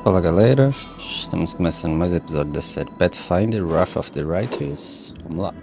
Fala galera, estamos começando mais um episódio da série Pathfinder, Wrath of the Righteous. Vamos lá.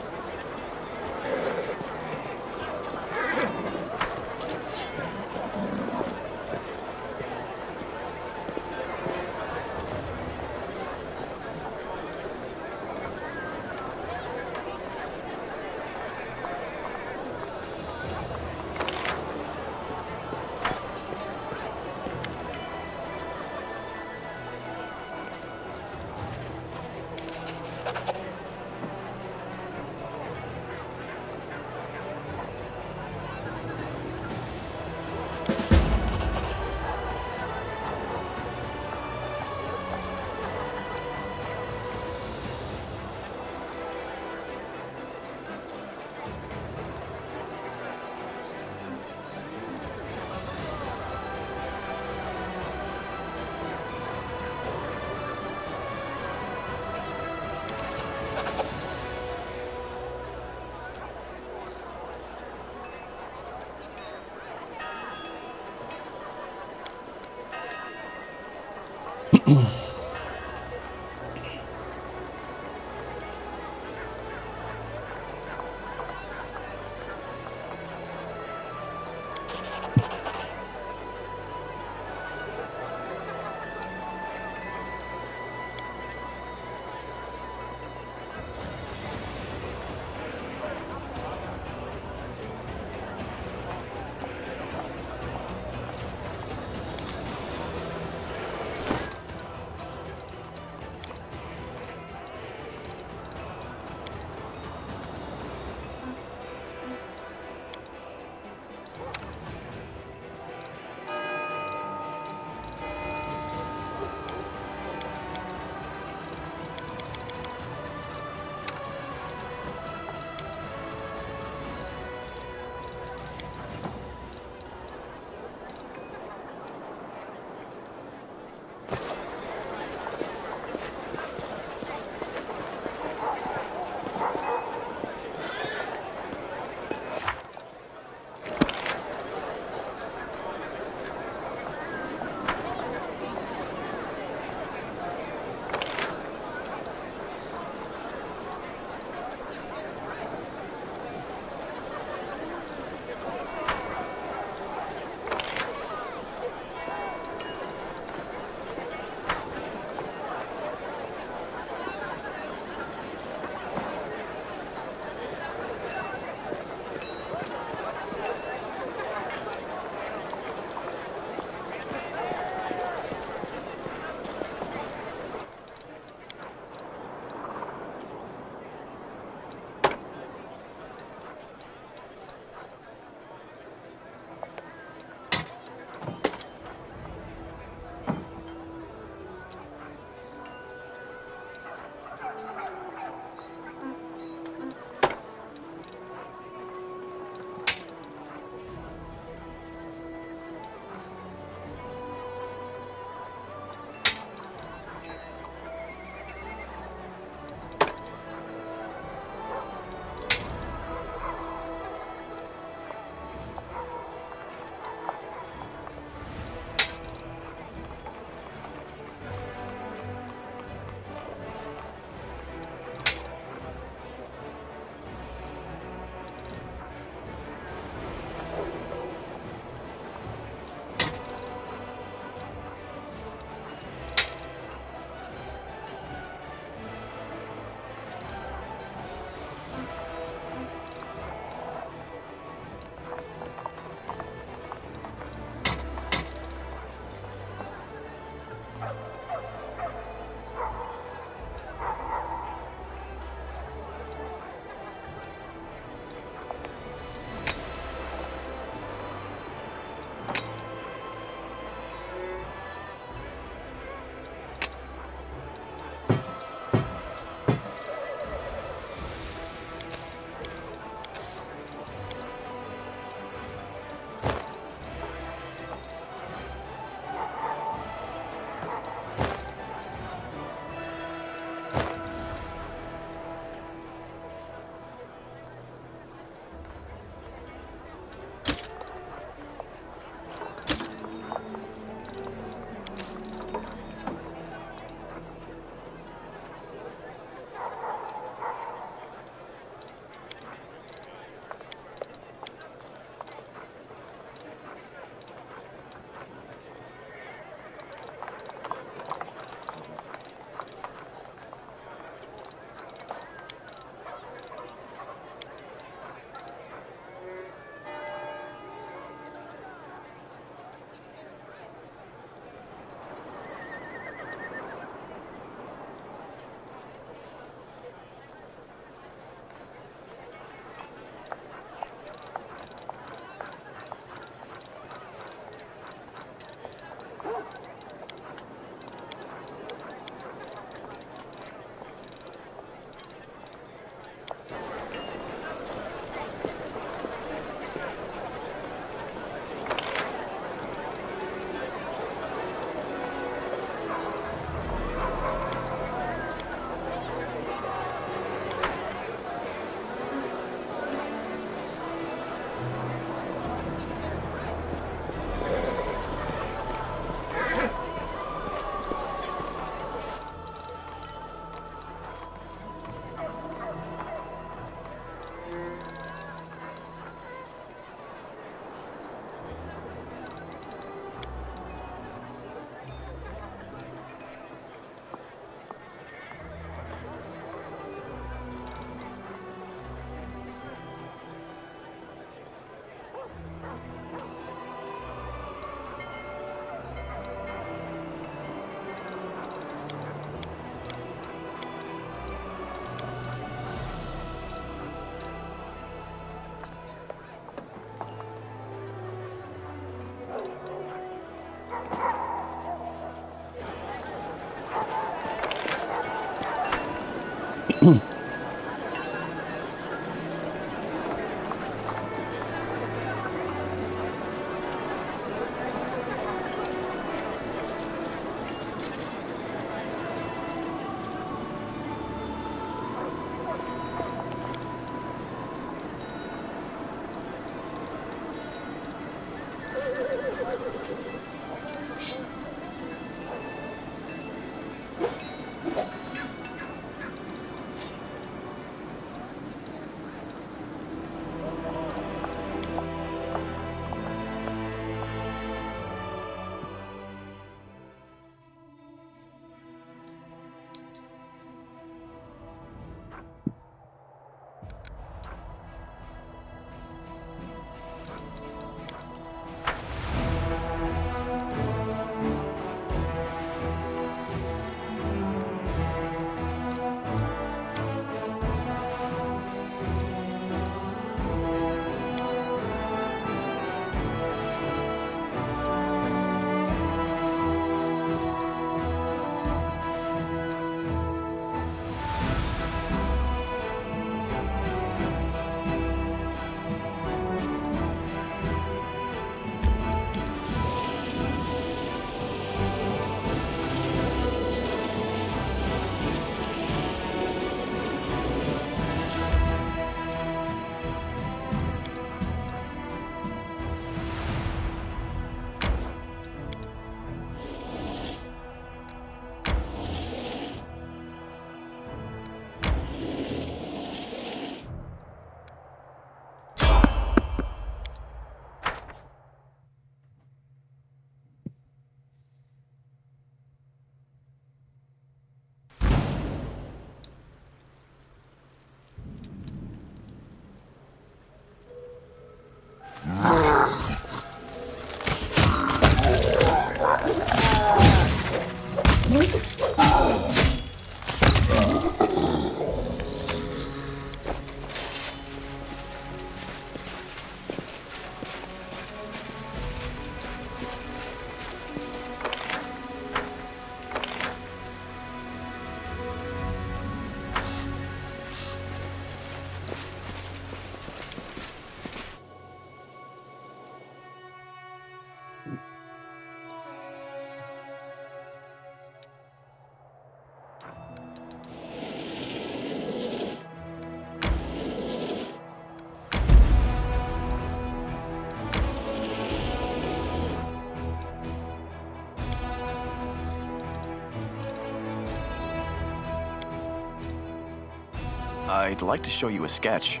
I'd like to show you a sketch.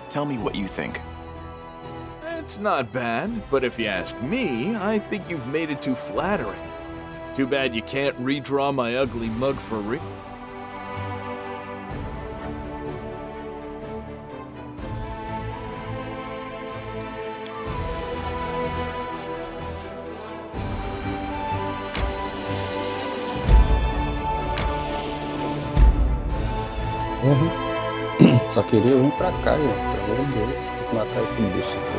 Tell me what you think. It's not bad, but if you ask me, I think you've made it too flattering. Too bad you can't redraw my ugly mug for real. Só queria vir pra cá, gente. Pelo amor de Deus. Tem que matar esse bicho aqui,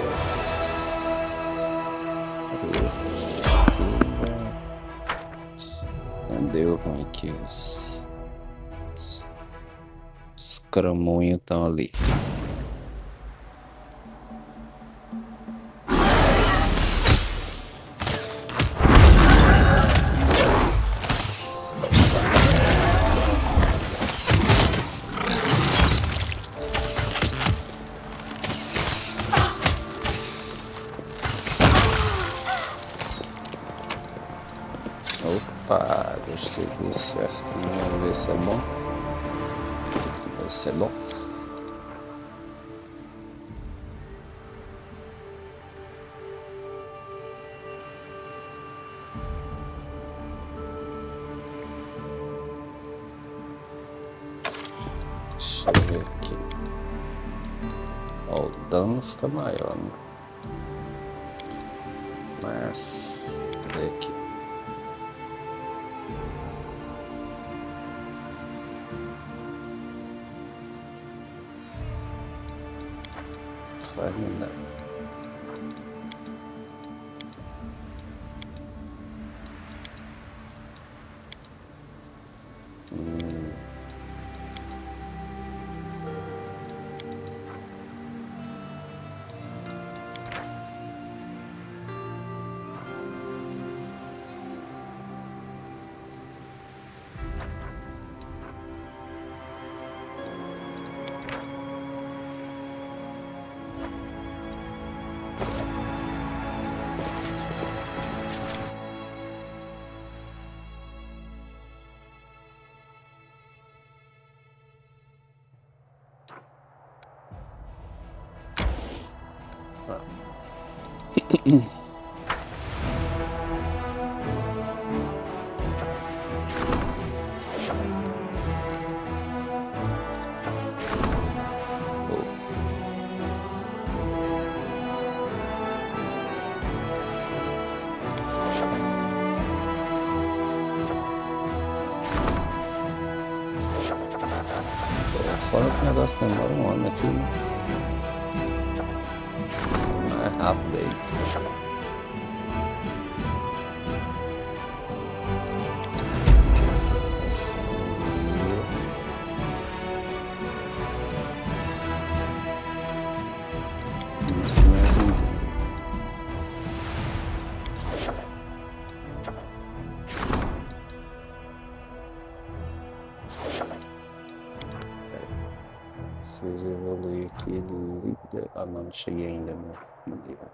ó. Deu ruim aqui. Os cramunhos estão ali. Opa, gostei desse arquinho, vamos ver se é bom. Vai ser bom. Deixa eu ver aqui. Ó, o dano fica maior, né? Mas, vamos ver aqui. Vai mudar. Ah. Fora que o negócio demora um ano aqui, né? Isso não é rápido aí. Isso mesmo. Preciso evoluir aqui do líder. Ah, não cheguei ainda no líder.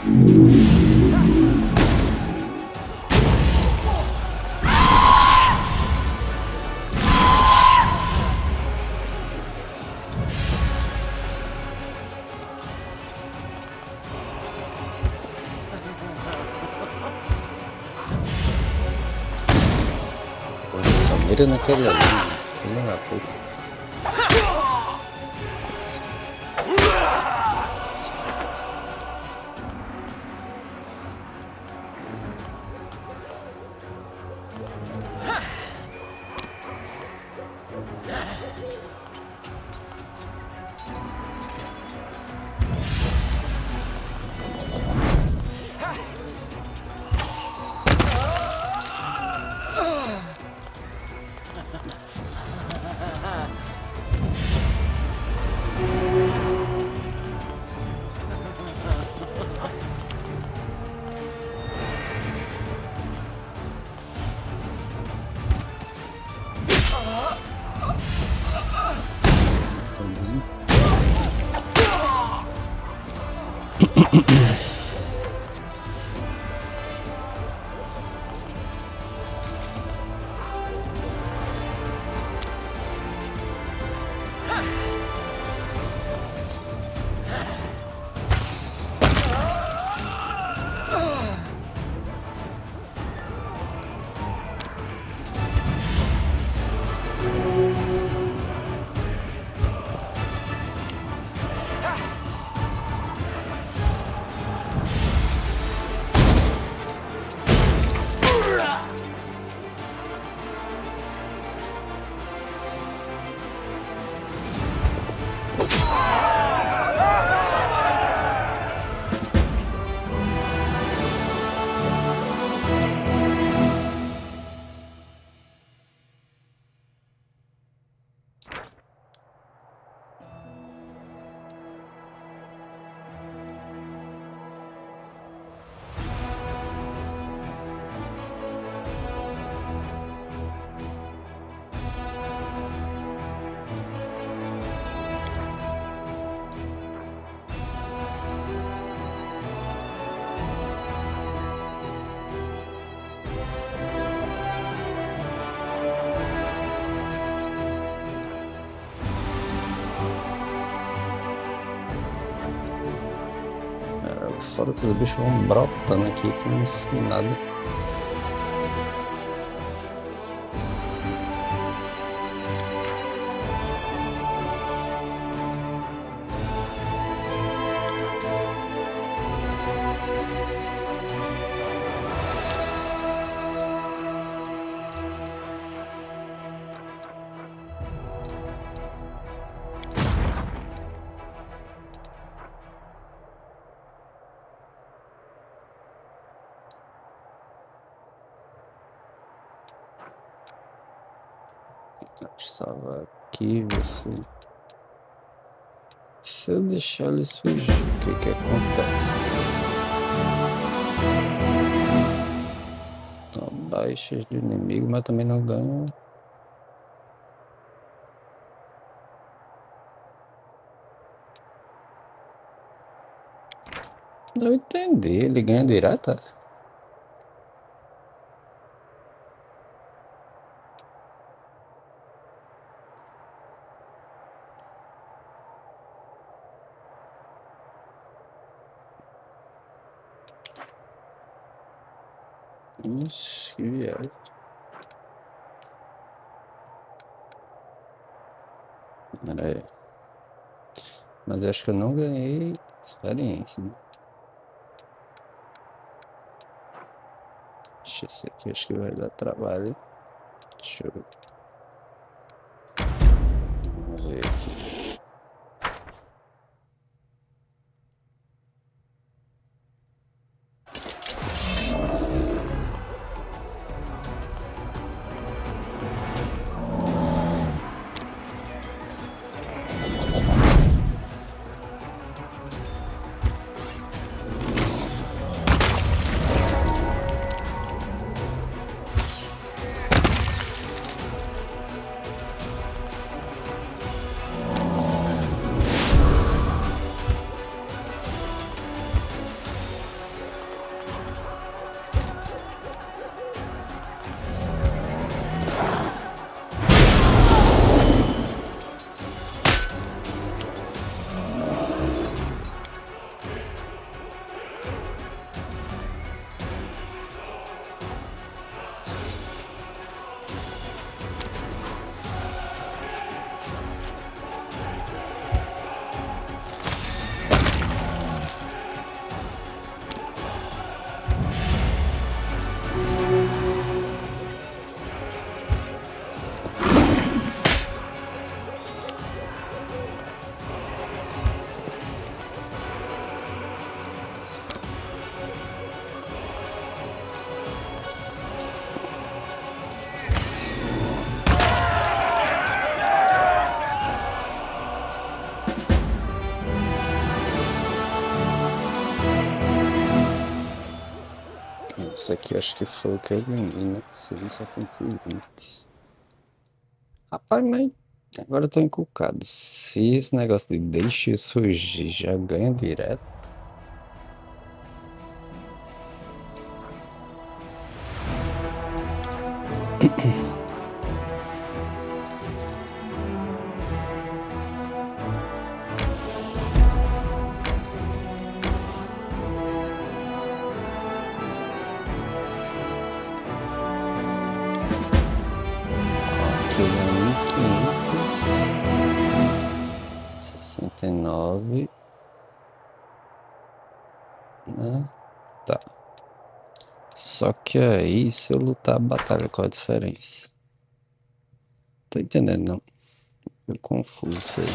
Só mira naquele ali, filho da puta. Fora que os bichos vão brotando aqui como se nada. Salvar aqui, ver se eu deixar eles fugir, o que acontece? Então, baixas do inimigo, mas também não ganha. Não entendi, ele ganha direta? Ixi, que viagem. Pera aí. Mas eu acho que eu não ganhei experiência, né? Deixa esse aqui, acho que vai dar trabalho. Deixa eu... Vamos ver aqui. Isso aqui eu acho que foi o que eu ganhei, né? 720. Rapaz, mas agora eu tô encucado. Se esse negócio de deixe surgir já ganha direto. Aqui é 1569, né? Tá. Só que aí, se eu lutar a batalha, qual a diferença? Tô entendendo, não? Tô confuso isso aí.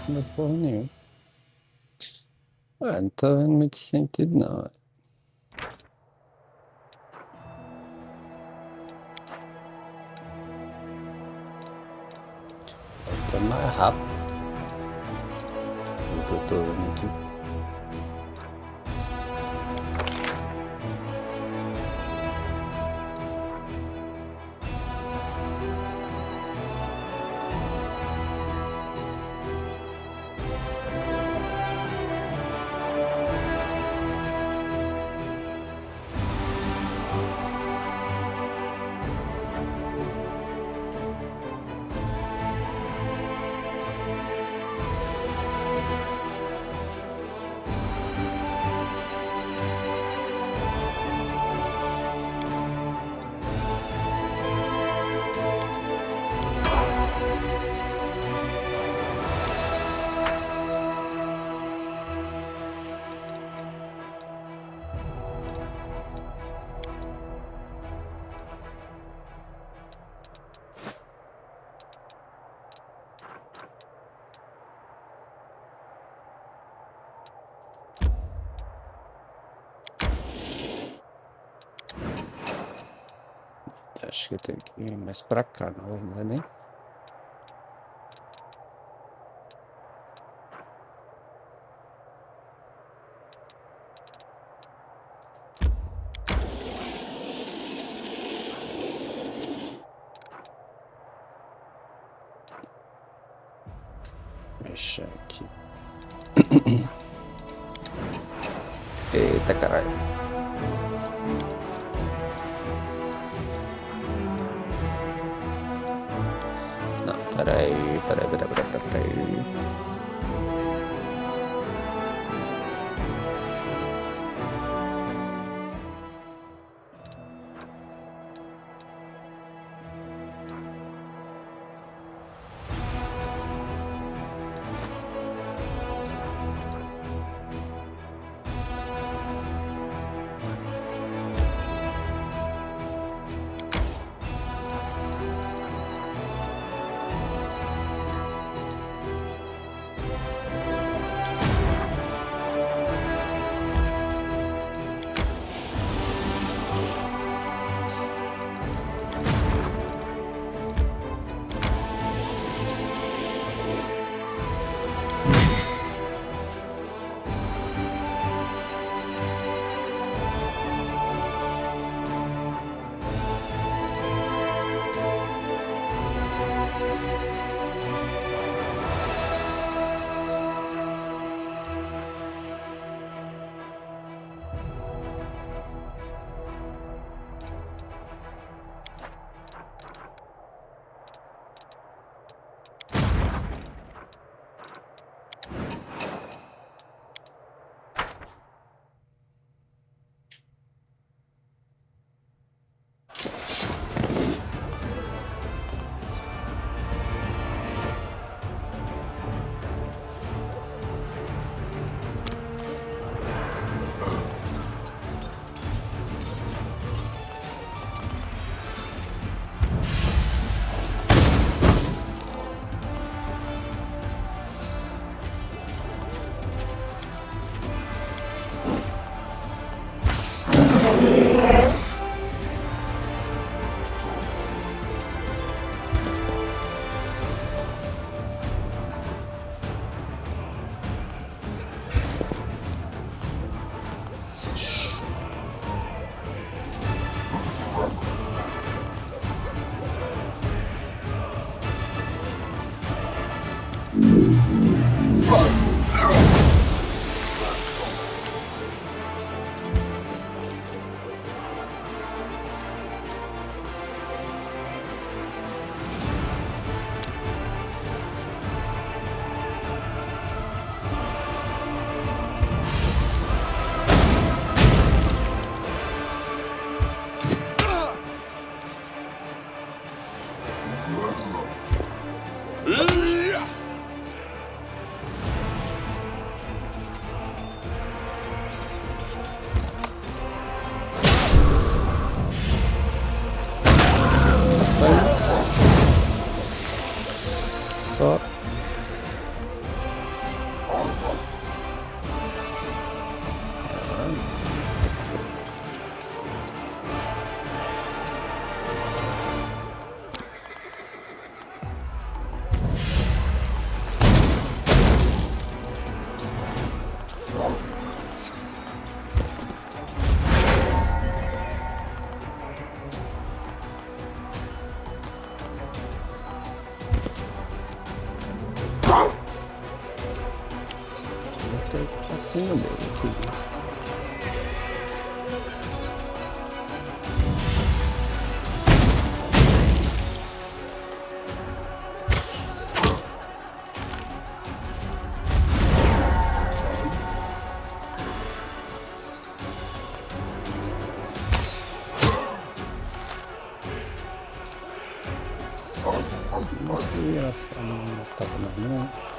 Não é porra nenhuma. Não tá vendo muito sentido, não. Tá mais rápido do que eu tô vendo aqui. Acho que eu tenho que ir mais pra cá, na verdade, hein? Mexer aqui. Eita, caralho. Não, peraí. Pra cima dele aqui. Nossa, que engraçado, não tava mais não.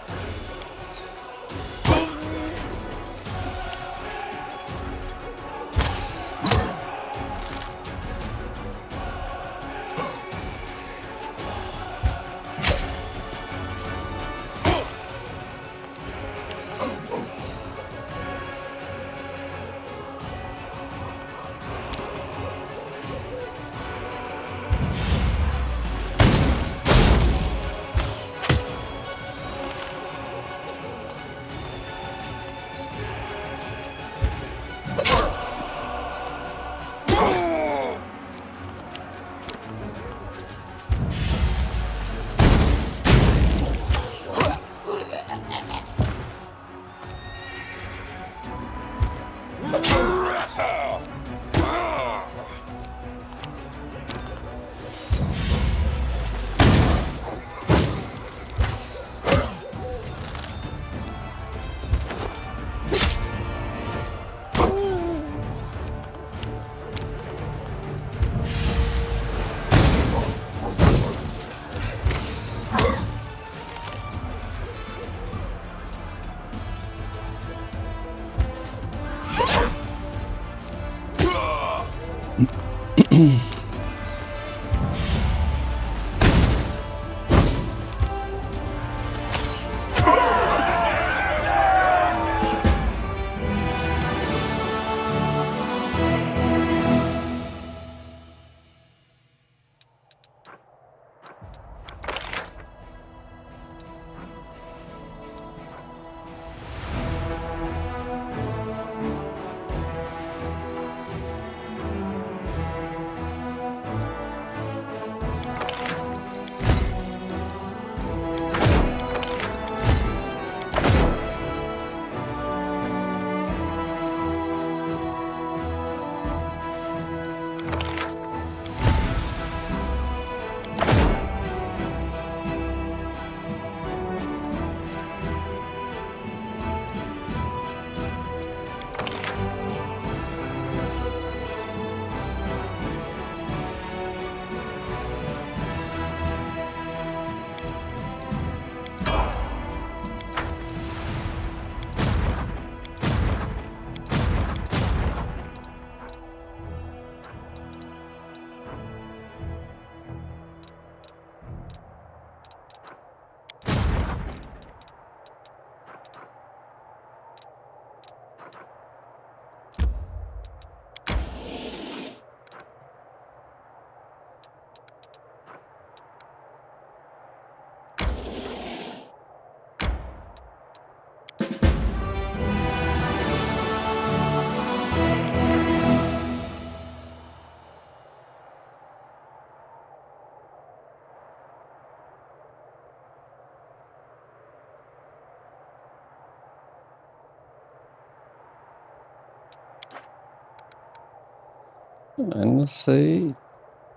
Eu não sei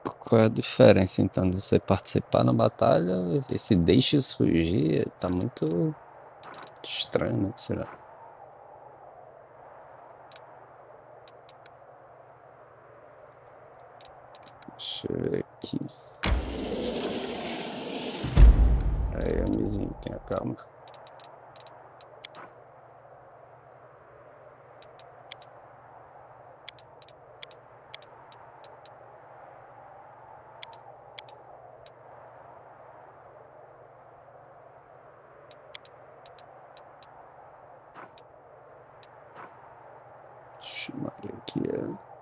qual é a diferença então de você participar na batalha. Esse deixe fugir tá muito estranho, né? Será? Deixa eu ver aqui. Aí, amizinho, tenha calma. aqui, ó.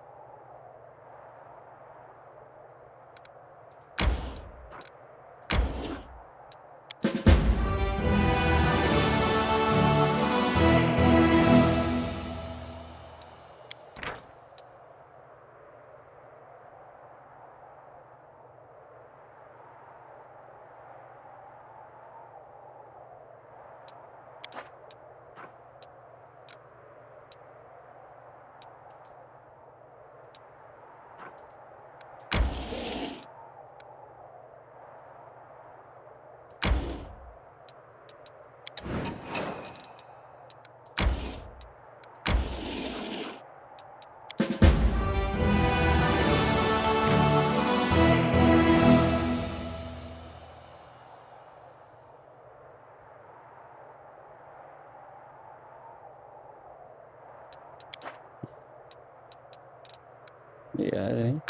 Hein?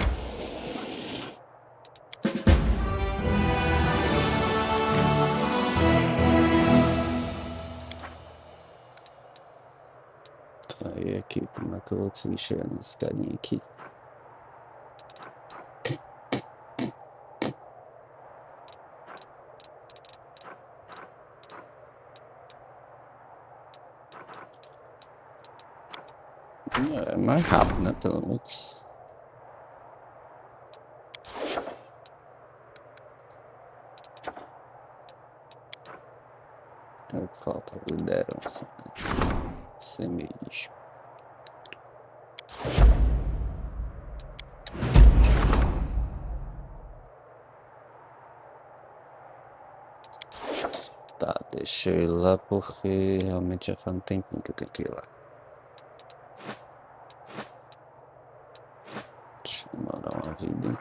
Aí aqui, como é que eu vou conseguir chegar nesse carinha aqui? É mais rápido, né? Pelo menos. É o que falta, liderança. Ser mesmo. Tá, deixa eu ir lá porque realmente já faz um tempinho que eu tenho que ir lá. Deixa eu demorar uma vida, hein?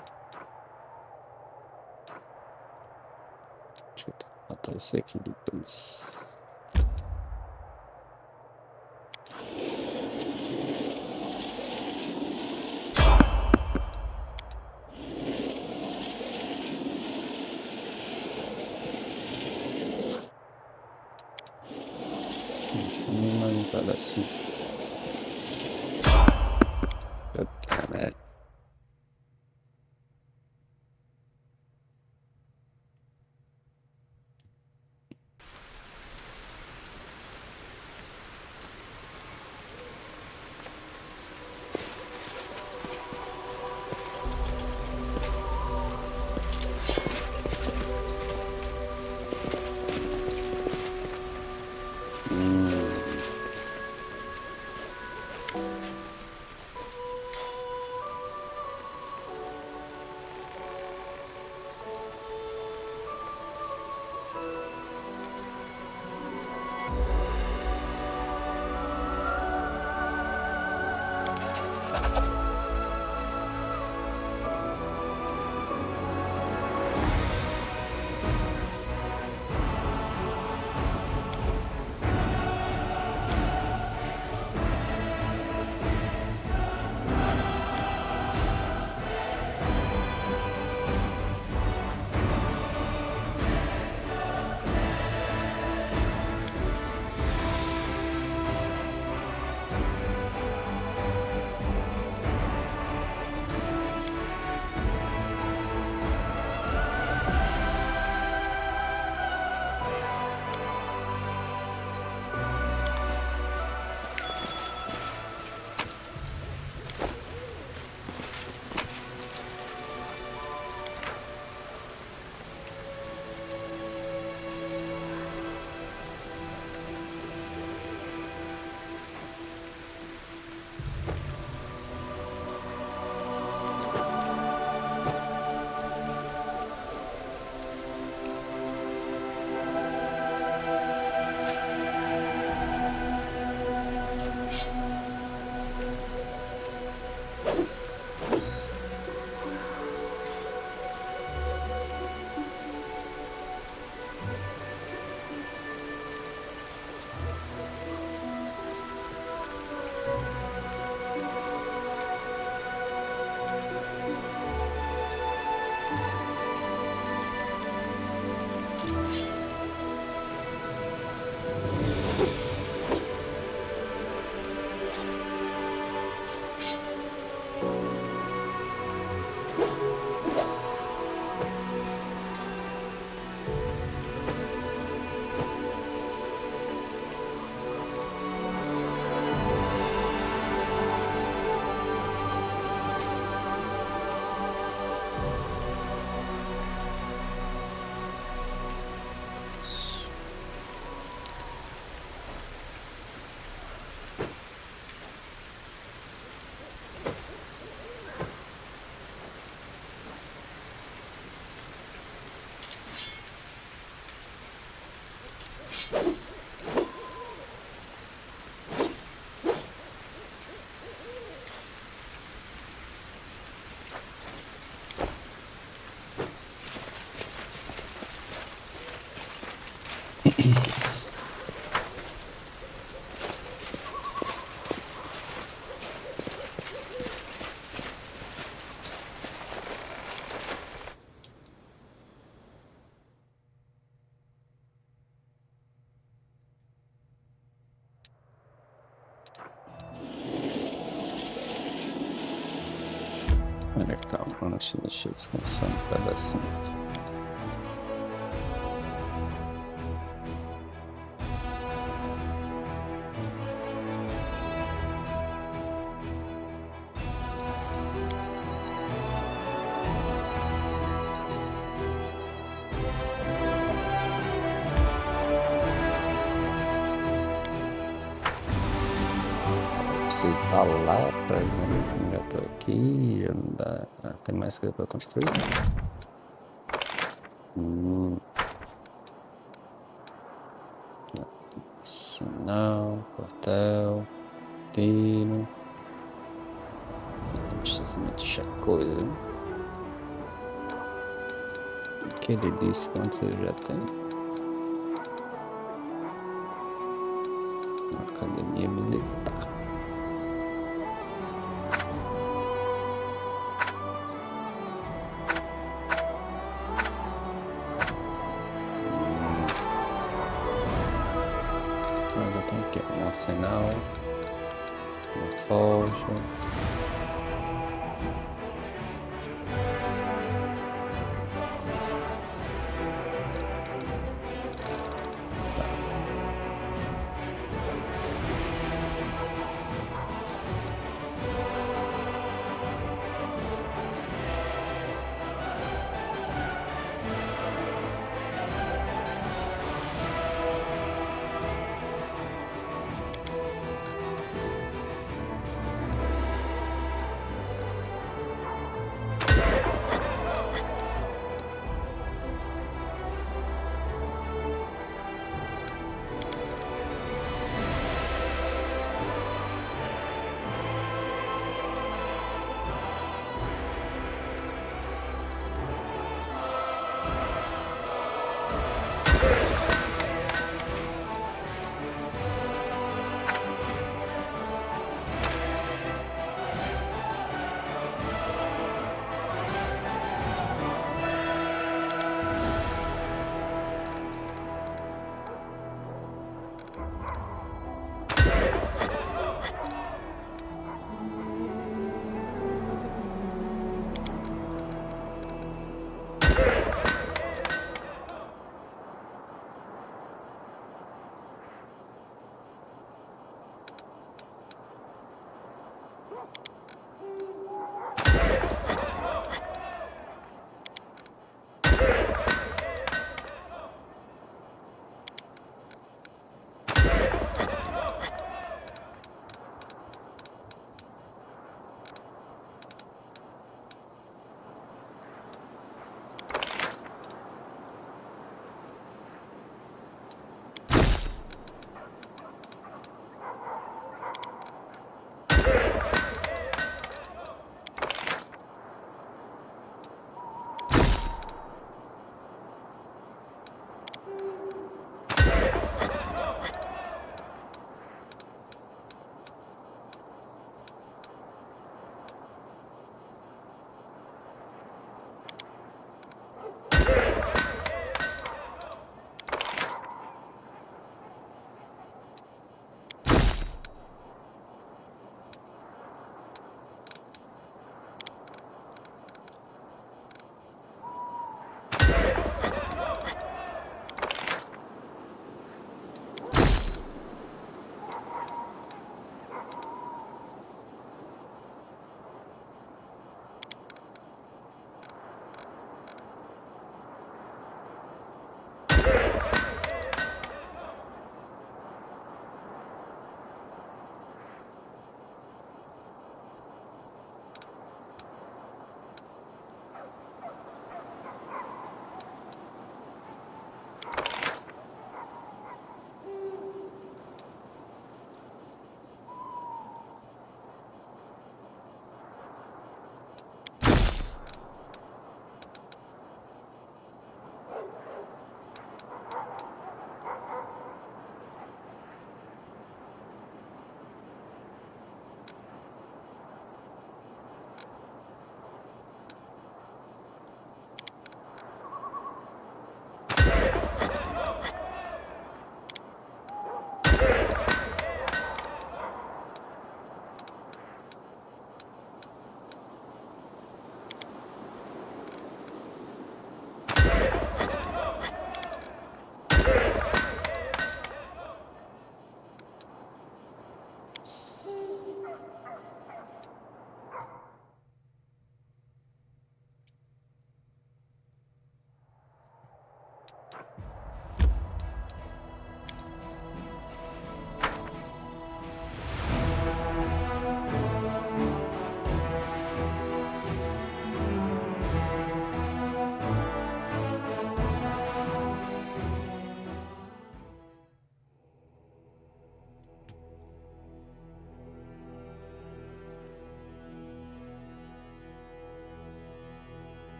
Deixa eu botar esse aqui depois. Mais um pedacinho. Puta merda. Deixa eu descansar um pedacinho. Preciso estar lá presente, como eu tô aqui, não dá, tem mais coisa para construir. Sinal, portal, tiro. Deixa eu mexer coisa. O que ele disse quantos eu já tenho? Academia militar. Já tem aqui um arsenal, uma forja.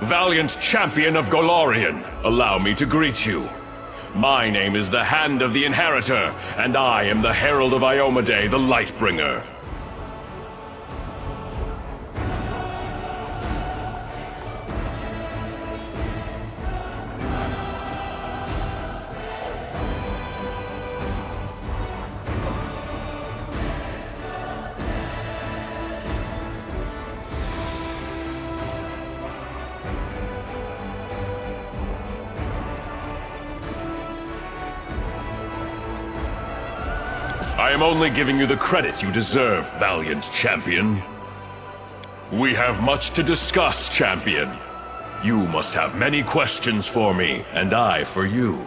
valiant champion of Golarion, allow me to greet you. My name is the Hand of the Inheritor, and I am the Herald of Iomedae, the Lightbringer. I am only giving you the credit you deserve, valiant champion. We have much to discuss, champion. You must have many questions for me, and I for you.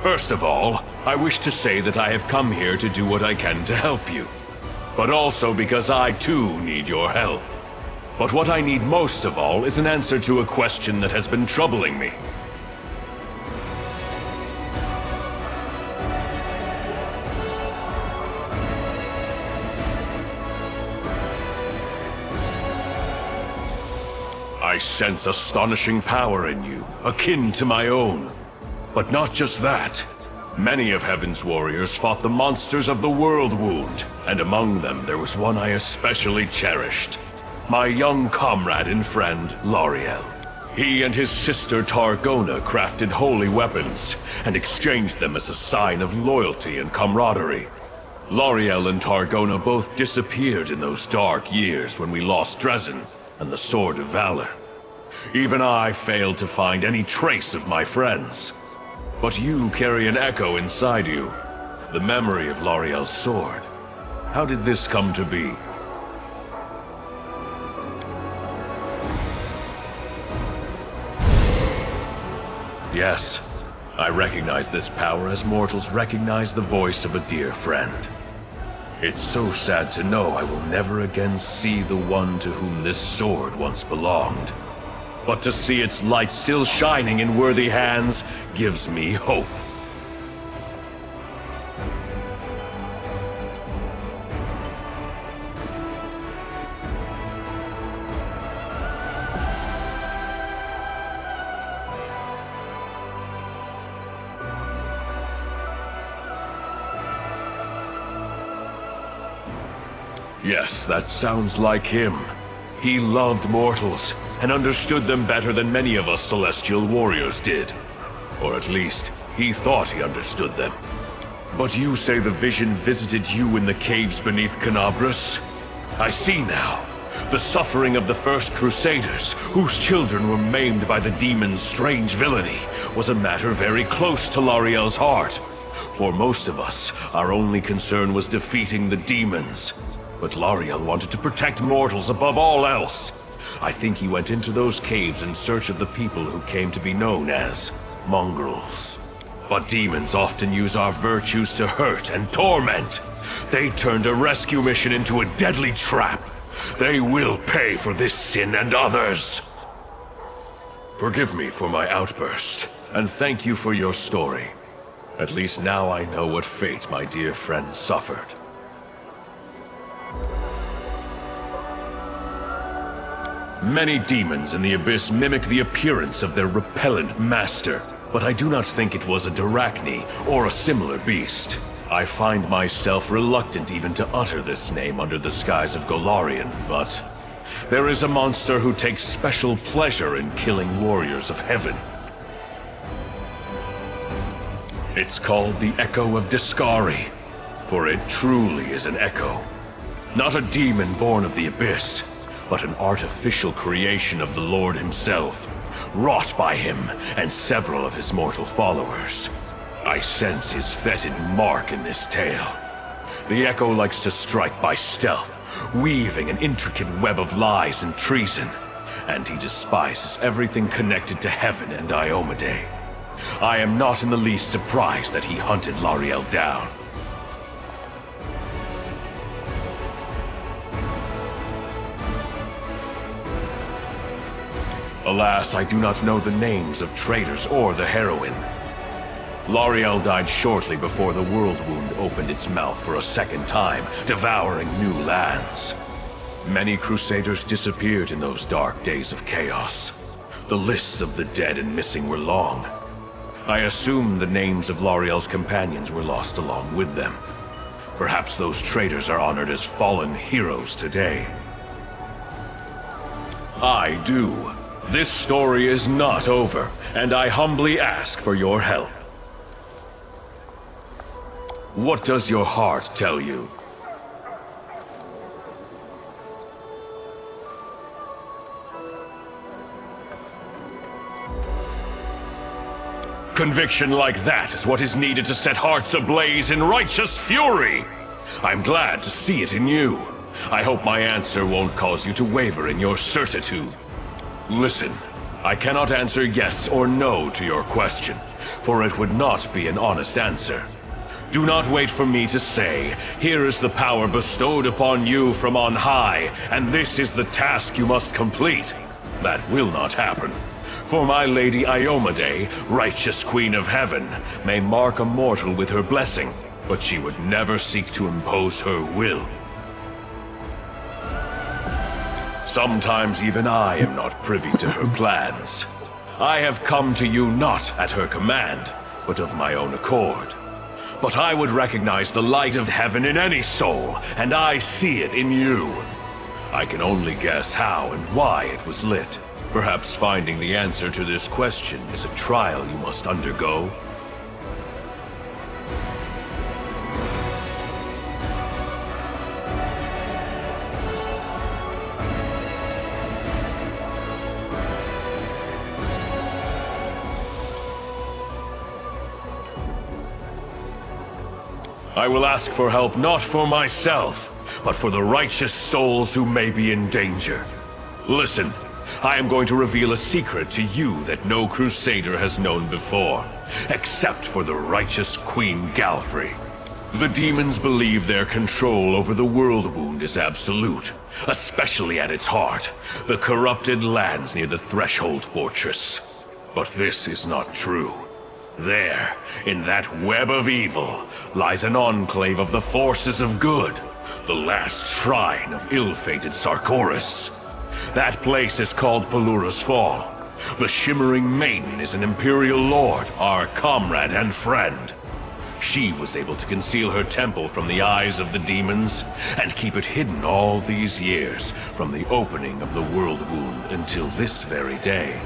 First of all, I wish to say that I have come here to do what I can to help you. But also because I too need your help. But what I need most of all is an answer to a question that has been troubling me. I sense astonishing power in you, akin to my own. But not just that. Many of Heaven's warriors fought the monsters of the World Wound, and among them there was one I especially cherished. My young comrade and friend, Lariel. He and his sister Targona crafted holy weapons, and exchanged them as a sign of loyalty and camaraderie. Lariel and Targona both disappeared in those dark years when we lost Dresden and the Sword of Valor. Even I failed to find any trace of my friends. But you carry an echo inside you, the memory of Lariel's sword. How did this come to be? Yes, I recognize this power as mortals recognize the voice of a dear friend. It's so sad to know I will never again see the one to whom this sword once belonged. But to see its light still shining in worthy hands gives me hope. Yes, that sounds like him. He loved mortals, and understood them better than many of us celestial warriors did. Or at least, he thought he understood them. But you say the vision visited you in the caves beneath Canabras? I see now. The suffering of the first Crusaders, whose children were maimed by the demon's strange villainy, was a matter very close to Lariel's heart. For most of us, our only concern was defeating the demons. But Lariel wanted to protect mortals above all else. I think he went into those caves in search of the people who came to be known as mongrels. But demons often use our virtues to hurt and torment. They turned a rescue mission into a deadly trap. They will pay for this sin and others. Forgive me for my outburst, and thank you for your story. At least now I know what fate my dear friend suffered. Many demons in the Abyss mimic the appearance of their repellent master, but I do not think it was a Dyrachne or a similar beast. I find myself reluctant even to utter this name under the skies of Golarion, but there is a monster who takes special pleasure in killing warriors of heaven. It's called the Echo of Discari, for it truly is an echo. Not a demon born of the Abyss, but an artificial creation of the Lord himself, wrought by him and several of his mortal followers. I sense his fetid mark in this tale. The Echo likes to strike by stealth, weaving an intricate web of lies and treason, and he despises everything connected to heaven and Iomedae. I am not in the least surprised that he hunted Lariel down. Alas, I do not know the names of traitors or the heroine. Lariel died shortly before the World Wound opened its mouth for a second time, devouring new lands. Many Crusaders disappeared in those dark days of chaos. The lists of the dead and missing were long. I assume the names of L'Oreal's companions were lost along with them. Perhaps those traitors are honored as fallen heroes today. I do. This story is not over, and I humbly ask for your help. What does your heart tell you? Conviction like that is what is needed to set hearts ablaze in righteous fury. I'm glad to see it in you. I hope my answer won't cause you to waver in your certitude. Listen, I cannot answer yes or no to your question, for it would not be an honest answer. Do not wait for me to say, here is the power bestowed upon you from on high, and this is the task you must complete. That will not happen. For my Lady Iomade, righteous Queen of Heaven, may mark a mortal with her blessing, but she would never seek to impose her will. Sometimes even I am not privy to her plans. I have come to you not at her command, but of my own accord. But I would recognize the light of heaven in any soul, and I see it in you. I can only guess how and why it was lit. Perhaps finding the answer to this question is a trial you must undergo. I will ask for help not for myself, but for the righteous souls who may be in danger. Listen. I am going to reveal a secret to you that no Crusader has known before, except for the righteous Queen Galfrey. The demons believe their control over the world wound is absolute, especially at its heart, the corrupted lands near the Threshold Fortress. But this is not true. There, in that web of evil, lies an enclave of the forces of good, the last shrine of ill-fated Sarkoris. That place is called Pelura's Fall. The Shimmering Maiden is an Imperial Lord, our comrade and friend. She was able to conceal her temple from the eyes of the demons, and keep it hidden all these years, from the opening of the World Wound until this very day.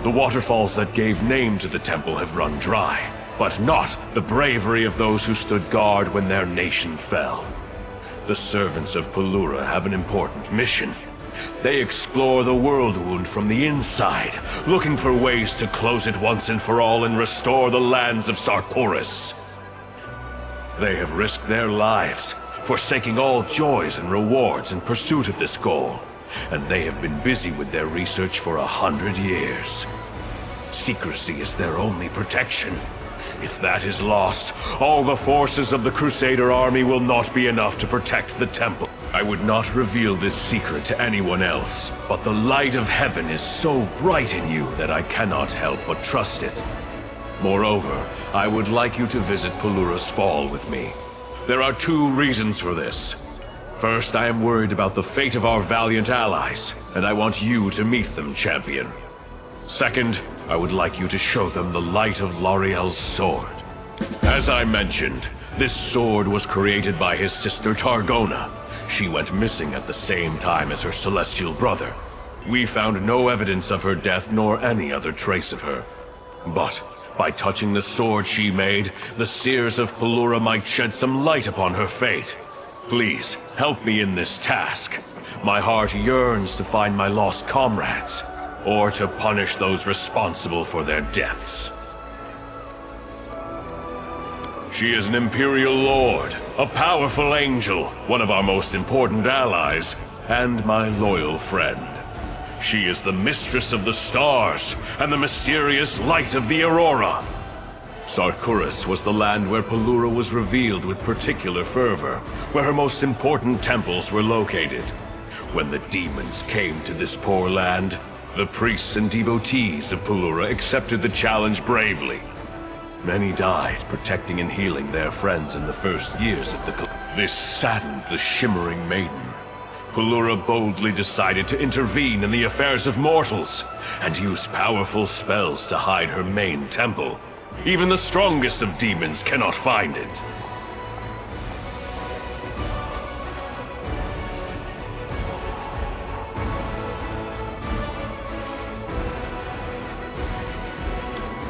The waterfalls that gave name to the temple have run dry, but not the bravery of those who stood guard when their nation fell. The servants of Pelura have an important mission. They explore the world wound from the inside, looking for ways to close it once and for all and restore the lands of Sarkoris. They have risked their lives, forsaking all joys and rewards in pursuit of this goal, and they have been busy with their research for 100 years. Secrecy is their only protection. If that is lost, all the forces of the Crusader army will not be enough to protect the temple. I would not reveal this secret to anyone else, but the light of heaven is so bright in you that I cannot help but trust it. Moreover, I would like you to visit Pelura's Fall with me. There are 2 reasons for this. First, I am worried about the fate of our valiant allies, and I want you to meet them, champion. Second, I would like you to show them the light of L'Oreal's sword. As I mentioned, this sword was created by his sister Targona. She went missing at the same time as her celestial brother. We found no evidence of her death nor any other trace of her. But by touching the sword she made, the seers of Pelura might shed some light upon her fate. Please, help me in this task. My heart yearns to find my lost comrades, or to punish those responsible for their deaths. She is an Imperial Lord, a powerful angel, one of our most important allies, and my loyal friend. She is the mistress of the stars, and the mysterious light of the Aurora. Sarkoris was the land where Pelura was revealed with particular fervor, where her most important temples were located. When the demons came to this poor land, the priests and devotees of Pelura accepted the challenge bravely. Many died protecting and healing their friends in the first years of the This saddened the Shimmering Maiden. Pelura boldly decided to intervene in the affairs of mortals, and used powerful spells to hide her main temple. Even the strongest of demons cannot find it.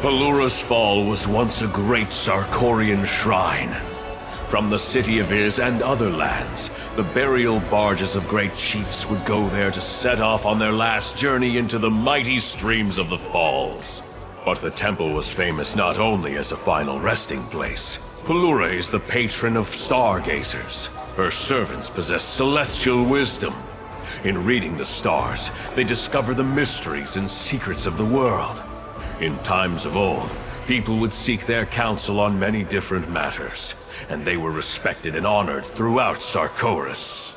Pelura's Fall was once a great Sarkorian shrine. From the city of Iz and other lands, the burial barges of great chiefs would go there to set off on their last journey into the mighty streams of the Falls. But the temple was famous not only as a final resting place. Pelura is the patron of stargazers. Her servants possess celestial wisdom. In reading the stars, they discover the mysteries and secrets of the world. In times of old, people would seek their counsel on many different matters, and they were respected and honored throughout Sarkoris.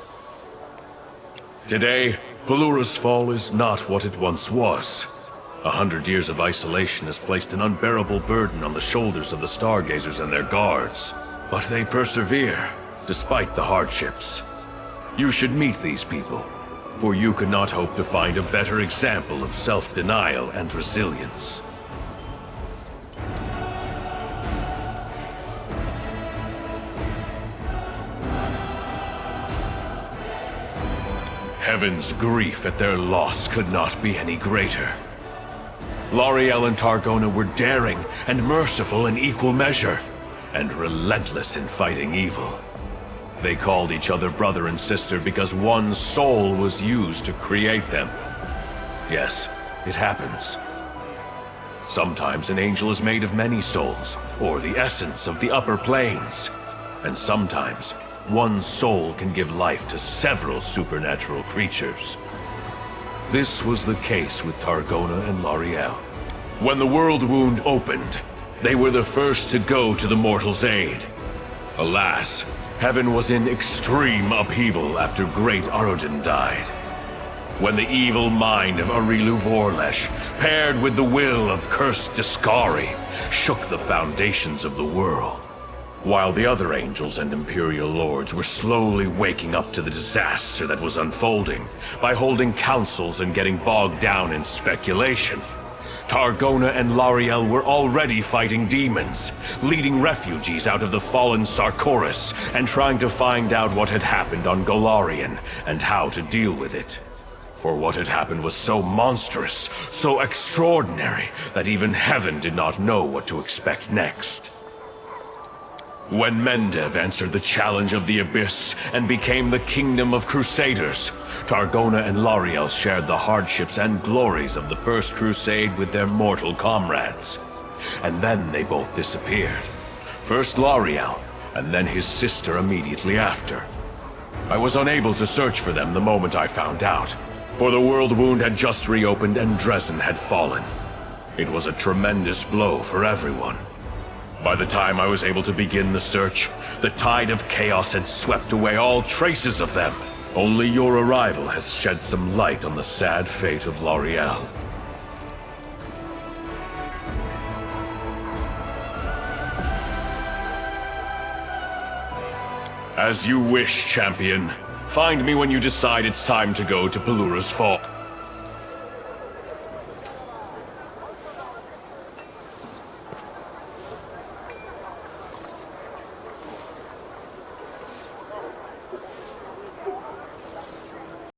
Today, Pelura's Fall is not what it once was. 100 years of isolation has placed an unbearable burden on the shoulders of the stargazers and their guards. But they persevere, despite the hardships. You should meet these people, for you could not hope to find a better example of self-denial and resilience. Heaven's grief at their loss could not be any greater. L'Oreal and Targona were daring and merciful in equal measure, and relentless in fighting evil. They called each other brother and sister because one soul was used to create them. Yes, it happens. Sometimes an angel is made of many souls, or the essence of the upper planes. And sometimes one soul can give life to several supernatural creatures. This was the case with Targona and L'Oreal. When the world wound opened, they were the first to go to the mortal's aid. Alas, heaven was in extreme upheaval after great Arodin died. When the evil mind of Arilu Vorlesh, paired with the will of cursed Discari, shook the foundations of the world. While the other angels and Imperial Lords were slowly waking up to the disaster that was unfolding by holding councils and getting bogged down in speculation, Targona and L'Oreal were already fighting demons, leading refugees out of the fallen Sarkoris and trying to find out what had happened on Golarion and how to deal with it. For what had happened was so monstrous, so extraordinary, that even heaven did not know what to expect next. When Mendev answered the challenge of the Abyss and became the Kingdom of Crusaders, Targona and L'Oreal shared the hardships and glories of the First Crusade with their mortal comrades. And then they both disappeared. First L'Oreal, and then his sister immediately after. I was unable to search for them the moment I found out, for the world wound had just reopened and Dresden had fallen. It was a tremendous blow for everyone. By the time I was able to begin the search, the tide of chaos had swept away all traces of them. Only your arrival has shed some light on the sad fate of L'Oreal. As you wish, champion. Find me when you decide it's time to go to Pelura's Fall.